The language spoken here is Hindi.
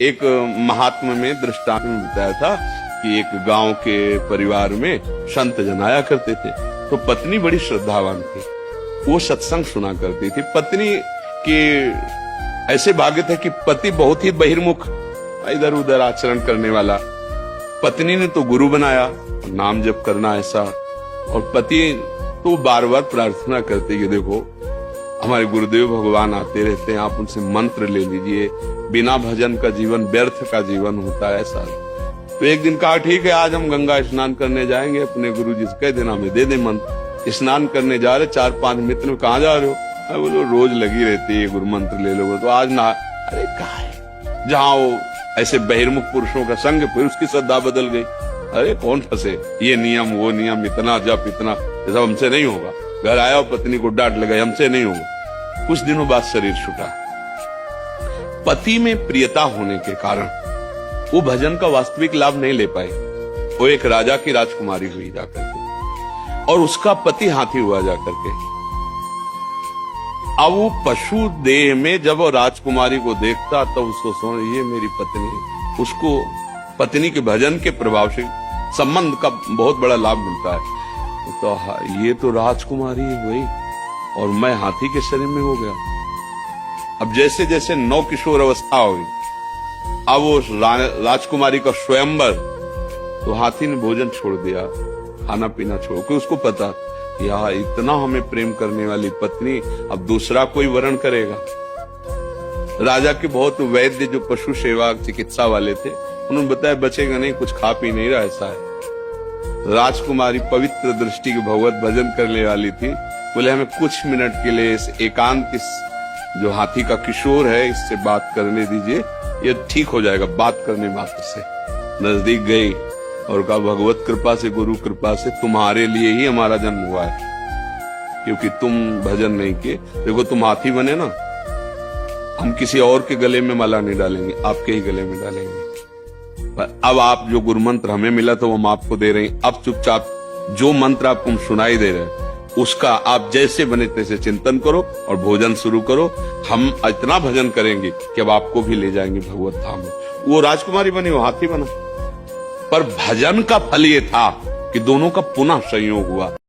एक महात्मा में दृष्टांत में बताया था कि एक गांव के परिवार में संत जन आया करते थे, तो पत्नी बड़ी श्रद्धावान थी। वो सत्संग सुना करती थी। पत्नी के ऐसे भाग्य थे कि पति बहुत ही बहिर्मुख, इधर उधर आचरण करने वाला। पत्नी ने तो गुरु बनाया, नाम जप करना ऐसा, और पति तो बार बार प्रार्थना करते कि देखो हमारे गुरुदेव भगवान आते रहते हैं, आप उनसे मंत्र ले लीजिए, बिना भजन का जीवन व्यर्थ का जीवन होता है ऐसा। तो एक दिन कहा ठीक है, आज हम गंगा स्नान करने जाएंगे, अपने गुरु जी से कह देना हमें दे दे मंत्र। स्नान करने जा रहे, 4-5 मित्र, कहाँ जा रहे हो? मैं बोलो रोज लगी रहती है गुरु मंत्र ले लो, तो आज ना। अरे कहा है, जहाँ वो ऐसे बहिर्मुख पुरुषों का संग, फिर उसकी श्रद्धा बदल गई। अरे कौन फंसे, ये नियम वो नियम, इतना जप इतना, ये सब हमसे नहीं होगा। घर आया और पत्नी को डांट लगाई, हमसे नहीं होगा। कुछ दिनों बाद शरीर छूटा। पति में प्रियता होने के कारण वो भजन का वास्तविक लाभ नहीं ले पाए। वो एक राजा की राजकुमारी हुई जाकर के, और उसका पति हाथी हुआ जाकर के। अब वो पशु देह में जब वो राजकुमारी को देखता तब उसको समझ, ये मेरी पत्नी। उसको पत्नी के भजन के प्रभाव से संबंध का बहुत बड़ा लाभ मिलता है। तो ये तो राजकुमारी हुई और मैं हाथी के शरीर में हो गया। अब जैसे जैसे नौ किशोर अवस्था हुई, अब वो राजकुमारी का स्वयंवर, तो हाथी ने भोजन छोड़ दिया, खाना पीना छोड़, क्योंकि उसको पता यार इतना हमें प्रेम करने वाली पत्नी अब दूसरा कोई वरण करेगा। राजा के बहुत वैद्य जो पशु सेवा चिकित्सा वाले थे, उन्होंने बताया बचेगा नहीं, कुछ खा पी नहीं रहा, ऐसा है। राजकुमारी पवित्र दृष्टि के भगवत भजन करने वाली थी, बोले हमें कुछ मिनट के लिए इस एकांत, इस जो हाथी का किशोर है इससे बात करने दीजिए, ये ठीक हो जाएगा बात करने मात्र से। नजदीक गई और कहा भगवत कृपा से, गुरु कृपा से तुम्हारे लिए ही हमारा जन्म हुआ है, क्योंकि तुम भजन नहीं किए। देखो तुम हाथी बने ना, हम किसी और के गले में माला नहीं डालेंगे, आपके ही गले में डालेंगे। पर अब आप जो गुरु मंत्र हमें मिला था वो हम आपको दे रहे हैं। अब चुपचाप जो मंत्र आपको हम सुनाई दे रहे हैं उसका आप जैसे बने तैसे चिंतन करो और भोजन शुरू करो। हम इतना भजन करेंगे कि अब आपको भी ले जाएंगे भगवत धाम में। वो राजकुमारी बनी, वो हाथी बना। पर भजन का फल ये था कि दोनों का पुनः संयोग हुआ।